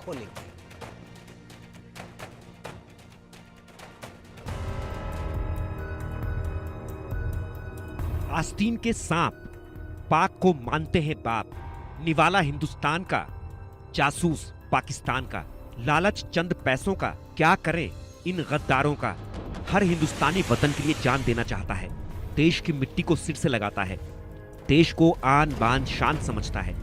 खोलेंगे। आस्तीन के सांप पाक को मानते हैं बाप, निवाला हिंदुस्तान का, जासूस पाकिस्तान का, लालच चंद पैसों का, क्या करे इन गद्दारों का। हर हिंदुस्तानी वतन के लिए जान देना चाहता है, देश की मिट्टी को सिर से लगाता है, देश को आन बान शान समझता है।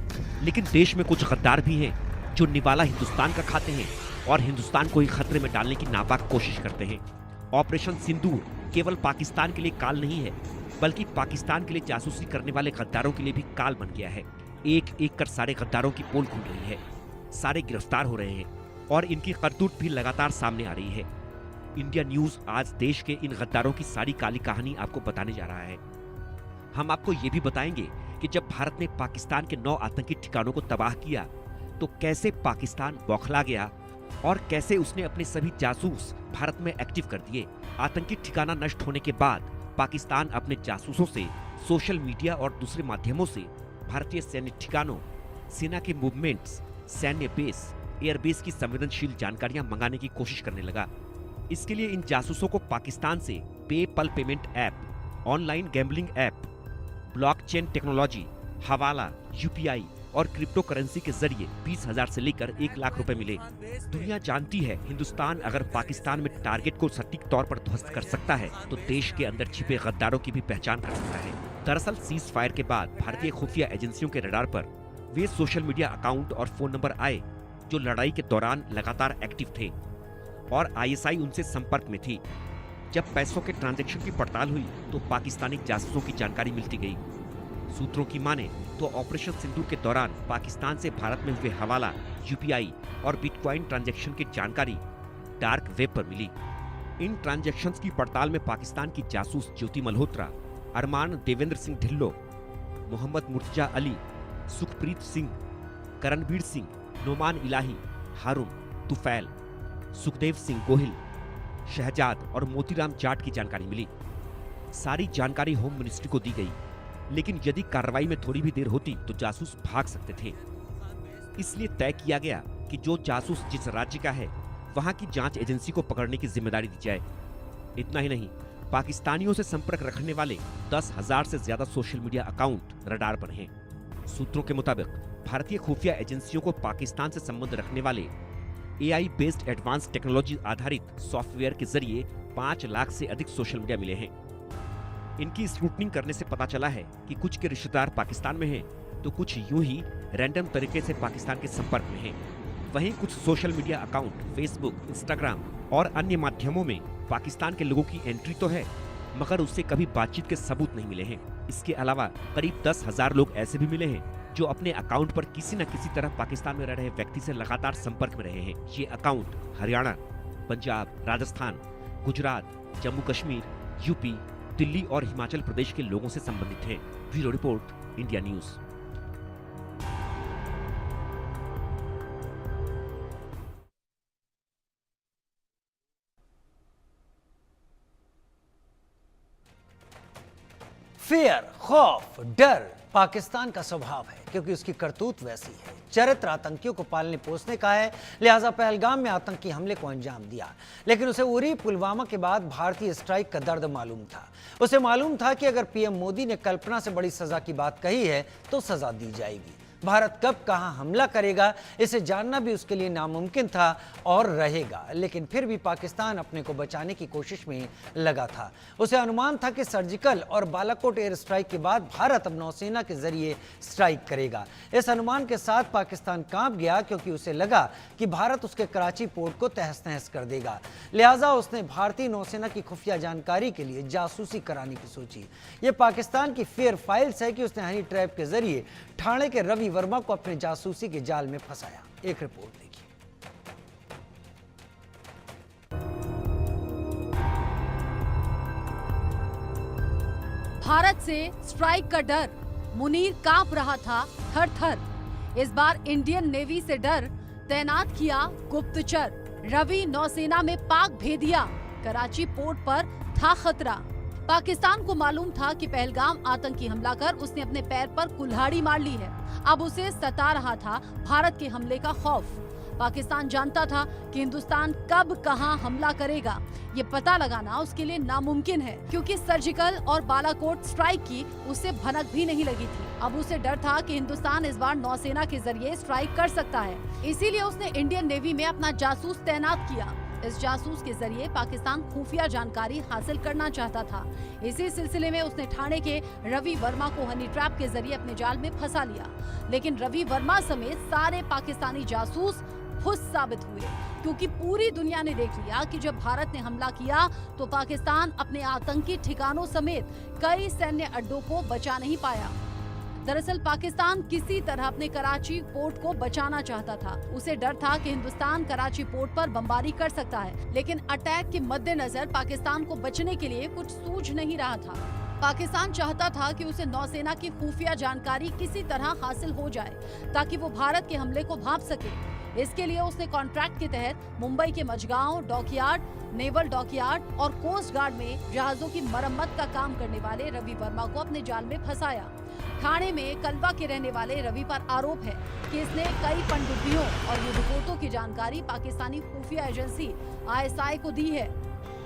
लेकिन देश में कुछ गद्दार भी हैं जो निवाला हिंदुस्तान का खाते हैं और हिंदुस्तान को ही खतरे में डालने की नापाक कोशिश करते हैं। ऑपरेशन सिंदूर केवल पाकिस्तान के लिए काल नहीं है, बल्कि पाकिस्तान के लिए जासूसी करने वाले गद्दारों के लिए भी काल बन गया है। एक एक कर सारे गद्दारों की पोल खुल रही है, सारे गिरफ्तार हो रहे हैं और इनकी करतूत भी लगातार सामने आ रही है। इंडिया न्यूज आज देश के इन गद्दारों की सारी काली कहानी आपको बताने जा रहा है। हम आपको ये भी बताएंगे कि जब भारत ने पाकिस्तान के 9 आतंकी ठिकानों को तबाह किया तो कैसे पाकिस्तान बौखला गया और कैसे उसने अपने सभी जासूस भारत में एक्टिव कर दिए। आतंकी ठिकाना नष्ट होने के बाद पाकिस्तान अपने जासूसों से सोशल मीडिया और दूसरे माध्यमों से भारतीय सैन्य ठिकानों, सेना के मूवमेंट्स, सैन्य बेस, एयरबेस की संवेदनशील जानकारियां मंगाने की कोशिश करने लगा। इसके लिए इन जासूसों को पाकिस्तान से PayPal payment app, online gambling app, blockchain technology, हवाला, यूपीआई और क्रिप्टो करेंसी के जरिए 20,000 से लेकर 1 लाख रुपए मिले। दुनिया जानती है हिंदुस्तान अगर पाकिस्तान में टारगेट को सटीक तौर पर ध्वस्त कर सकता है तो देश के अंदर छिपे गद्दारों की भी पहचान कर सकता है। दरअसल सीज फायर के बाद भारतीय खुफिया एजेंसियों के रडार पर वे सोशल मीडिया अकाउंट और फोन नंबर आए जो लड़ाई के दौरान लगातार एक्टिव थे और आईएसआई उनसे संपर्क में थी। जब पैसों के ट्रांजैक्शन की पड़ताल हुई तो पाकिस्तानी जासूसों की जानकारी मिलती गई। सूत्रों की माने तो ऑपरेशन सिंदूर के दौरान पाकिस्तान से भारत में हुए हवाला, यूपीआई और बिटकॉइन ट्रांजैक्शन की जानकारी डार्क वेब पर मिली। इन ट्रांजैक्शंस की पड़ताल में पाकिस्तान की जासूस ज्योति मल्होत्रा, अरमान देवेंद्र सिंह ढिल्लो, मोहम्मद मुर्तजा अली, सुखप्रीत सिंह, करणबीर सिंह, नोमान इलाही, हारून, तुफैल, सुखदेव सिंह गोहिल, शहजाद और मोतीराम जाट की जानकारी मिली। सारी जानकारी होम मिनिस्ट्री को दी गई, लेकिन यदि कार्रवाई में थोड़ी भी देर होती तो जासूस भाग सकते थे। इसलिए तय किया गया कि जो जासूस जिस राज्य का है वहां की जांच एजेंसी को पकड़ने की जिम्मेदारी दी जाए। इतना ही नहीं, पाकिस्तानियों से संपर्क रखने वाले 10,000 से ज्यादा सोशल मीडिया अकाउंट रडार पर हैं। सूत्रों के मुताबिक भारतीय खुफिया एजेंसियों को पाकिस्तान से संबंध रखने वाले एआई बेस्ड एडवांस टेक्नोलॉजी आधारित सॉफ्टवेयर के जरिए 5 लाख से अधिक सोशल मीडिया मिले हैं। इनकी स्क्रूटनिंग करने से पता चला है कि कुछ के रिश्तेदार पाकिस्तान में हैं, तो कुछ यूं ही रैंडम तरीके से पाकिस्तान के संपर्क में हैं। वहीं कुछ social media account Facebook, Instagram और अन्य माध्यमों में पाकिस्तान के लोगों की एंट्री तो है, मगर उससे कभी बातचीत के सबूत नहीं मिले हैं। इसके अलावा करीब 10,000 लोग ऐसे भी मिले हैं जो अपने अकाउंट पर किसी न किसी तरह पाकिस्तान में रह रहे व्यक्ति से लगातार संपर्क में रहे हैं। ये अकाउंट हरियाणा, पंजाब, राजस्थान, गुजरात, जम्मू कश्मीर, यूपी, दिल्ली और हिमाचल प्रदेश के लोगों से संबंधित हैं। Bureau report, India news. Fear, खौफ, डर पाकिस्तान का स्वभाव है, क्योंकि उसकी करतूत वैसी है। चरित्र आतंकियों को पालने पोसने का है, लिहाजा पहलगाम में आतंकी हमले को अंजाम दिया। लेकिन उसे उरी, पुलवामा के बाद भारतीय स्ट्राइक का दर्द मालूम था। उसे मालूम था कि अगर पीएम मोदी ने कल्पना से बड़ी सजा की बात कही है तो सजा दी जाएगी। भारत कब कहां हमला करेगा इसे जानना भी उसके लिए नामुमकिन था और रहेगा। लेकिन फिर भी पाकिस्तान अपने को बचाने की कोशिश में लगा था। उसे अनुमान था कि सर्जिकल और बालाकोट एयर स्ट्राइक के बाद भारत अब नौसेना के जरिए स्ट्राइक करेगा। इस अनुमान के साथ पाकिस्तान कांप गया, क्योंकि उसे लगा कि भारत उसके कराची पोर्ट को तहस नहस कर देगा। लिहाजा उसने भारतीय नौसेना की खुफिया जानकारी के लिए जासूसी कराने की सोची। ये पाकिस्तान की फेयर फाइल्स है कि उसने हनी ट्रैप के जरिए ठाणे के रवि वर्मा को अपने जासूसी के जाल में फंसाया। एक रिपोर्ट देखिए। भारत से स्ट्राइक का डर, मुनीर कांप रहा था थर थर। इस बार इंडियन नेवी से डर, तैनात किया गुप्तचर। रवि नौसेना में पाक भेदिया, कराची पोर्ट पर था खतरा। पाकिस्तान को मालूम था कि पहलगाम आतंकी हमला कर उसने अपने पैर पर कुल्हाड़ी मार ली है। अब उसे सता रहा था भारत के हमले का खौफ। पाकिस्तान जानता था कि हिंदुस्तान कब कहां हमला करेगा। ये पता लगाना उसके लिए नामुमकिन है, क्योंकि सर्जिकल और बालाकोट स्ट्राइक की उसे भनक भी नहीं लगी थी। अब उसे डर था कि हिंदुस्तान इस बार नौसेना के जरिए स्ट्राइक कर सकता है। इसीलिए उसने इंडियन नेवी में अपना जासूस तैनात किया। इस जासूस के जरिए पाकिस्तान खुफिया जानकारी हासिल करना चाहता था। इसी सिलसिले में उसने ठाणे के रवि वर्मा को हनी ट्रैप के जरिए अपने जाल में फंसा लिया। लेकिन रवि वर्मा समेत सारे पाकिस्तानी जासूस फुस साबित हुए, क्योंकि पूरी दुनिया ने देख लिया कि जब भारत ने हमला किया तो पाकिस्तान अपने आतंकी ठिकानों समेत कई सैन्य अड्डों को बचा नहीं पाया। दरअसल पाकिस्तान किसी तरह अपने कराची पोर्ट को बचाना चाहता था। उसे डर था कि हिंदुस्तान कराची पोर्ट पर बमबारी कर सकता है, लेकिन अटैक के मद्देनजर पाकिस्तान को बचने के लिए कुछ सूझ नहीं रहा था। पाकिस्तान चाहता था कि उसे नौसेना की खुफिया जानकारी किसी तरह हासिल हो जाए, ताकि वो भारत के हमले को भांप सके। इसके लिए उसने कॉन्ट्रैक्ट के तहत मुंबई के मझगांव डॉकयार्ड, नेवल डॉकयार्ड और कोस्ट गार्ड में जहाजों की मरम्मत का काम करने वाले रवि वर्मा को अपने जाल में फंसाया। ठाणे में कलवा के रहने वाले रवि पर आरोप है कि इसने कई पनडुब्बियों और युद्धपोतों की जानकारी पाकिस्तानी खुफिया एजेंसी ISI को दी है।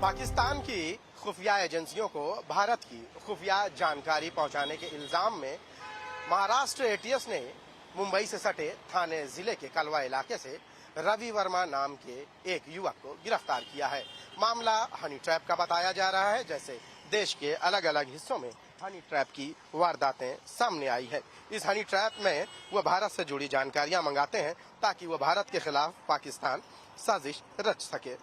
पाकिस्तान की खुफिया एजेंसियों को भारत की खुफिया जानकारी पहुंचाने के इल्जाम में महाराष्ट्र ATS ने मुंबई से सटे थाने जिले के कलवा इलाके से रवि वर्मा नाम के एक युवक को गिरफ्तार किया है। मामला हनी ट्रैप का बताया जा रहा है। जैसे देश के अलग अलग हिस्सों में हनी ट्रैप की वारदातें सामने आई है। इस हनी ट्रैप में वह भारत से जुड़ी जानकारियां मंगाते हैं ताकि वह भारत के खिलाफ पाकिस्तान साजिश रच सके।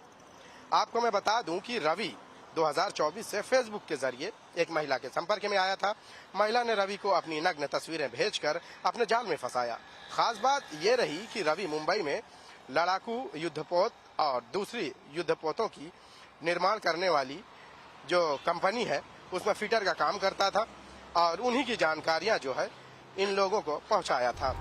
आपको मैं बता दूं कि रवि 2024 से फेसबुक के जरिए एक महिला के संपर्क में आया था। महिला ने रवि को अपनी नग्न तस्वीरें भेजकर अपने जाल में फंसाया। खास बात यह रही कि रवि मुंबई में लड़ाकू युद्धपोत और दूसरी युद्धपोतों की निर्माण करने वाली जो कंपनी है उसमें फिटर का काम करता था और उन्हीं की जानकारियां जो है इन लोगों को पहुंचाया था।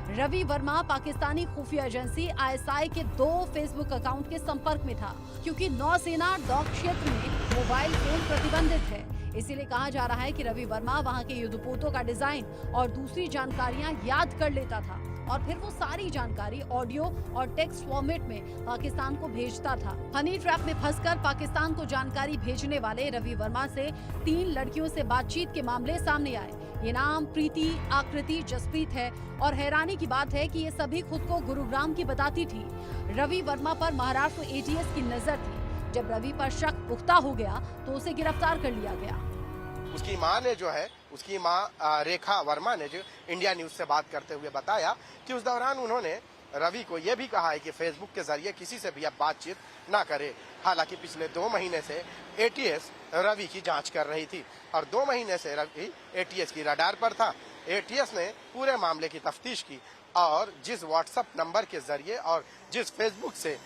रवि वर्मा पाकिस्तानी खुफिया एजेंसी ISI के 2 फेसबुक अकाउंट के संपर्क में था, क्योंकि नौसेना डॉक क्षेत्र में मोबाइल फोन प्रतिबंधित है। इसीलिए कहा जा रहा है कि रवि वर्मा वहां के युद्धपोतों का डिजाइन और दूसरी जानकारियां याद कर लेता था और फिर वो सारी जानकारी ऑडियो और टेक्स्ट फॉर्मेट में पाकिस्तान को भेजता था। हनी ट्रैप में फंसकर पाकिस्तान को जानकारी भेजने वाले रवि वर्मा से 3 लड़कियों से बातचीत के मामले सामने आए। ये नाम प्रीति, आकृति, जसप्रीत है और हैरानी की बात है कि ये सभी खुद को गुरुग्राम की बताती थी। रवि वर्मा पर महाराष्ट्र ATS की नजर थी। जब रवि पर शक पुख्ता हो गया तो उसे गिरफ्तार कर लिया गया। उसकी मां ने जो है, उसकी मां रेखा वर्मा ने जो इंडिया न्यूज से बात करते हुए बताया कि उस दौरान उन्होंने रवि को यह भी कहा है कि फेसबुक के जरिए किसी से भी अब बातचीत ना करे। हालांकि पिछले 2 महीने से ATS रवि की जांच कर रही थी और 2 महीने से रवि ATS की रडार पर था। ATS ने पूरे मामले की तफ्तीश की और जिस व्हाट्सएप नंबर के जरिए और जिस फेसबुक से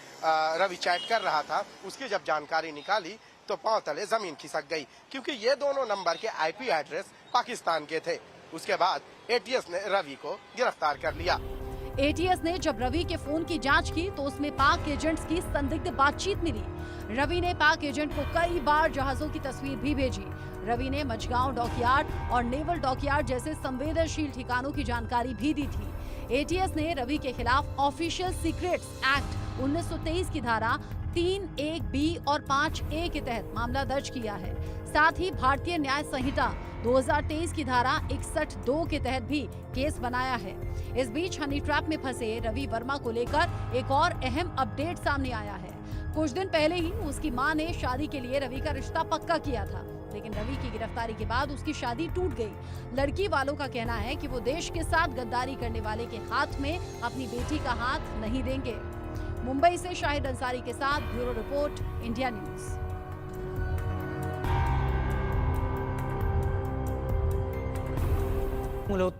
रवि चैट कर रहा था उसकी जब जानकारी निकाली तो पांव तले जमीन खिसक गई, क्योंकि ये दोनों नंबर के IP एड्रेस पाकिस्तान के थे। उसके बाद ATS ने रवि को गिरफ्तार कर लिया। ATS ने जब रवि के फोन की जांच की तो उसमें पाक एजेंट्स की संदिग्ध बातचीत मिली। रवि ने पाक एजेंट को कई बार जहाजों की तस्वीर भी भेजी। रवि ने मझगांव डॉकयार्ड और नेवल डॉकयार्ड जैसे संवेदनशील ठिकानों की जानकारी भी दी थी। ATS ने रवि के खिलाफ ऑफिशियल सीक्रेट्स एक्ट 1923 की धारा 3(1)(b) और 5(a) के तहत मामला दर्ज किया है। साथ ही भारतीय न्याय संहिता 2023 की धारा 61(2) के तहत भी केस बनाया है। इस बीच हनी ट्रैप में फंसे रवि वर्मा को लेकर एक और अहम अपडेट सामने आया है। कुछ दिन पहले ही उसकी मां ने शादी के लिए रवि का रिश्ता पक्का किया था, लेकिन रवि की गिरफ्तारी के बाद उसकी शादी टूट गई। लड़की वालों का कहना है कि वो देश के साथ गद्दारी करने वाले के हाथ में अपनी बेटी का हाथ नहीं देंगे। मुंबई से शाहिद अंसारी के साथ ब्यूरो रिपोर्ट, इंडिया न्यूज।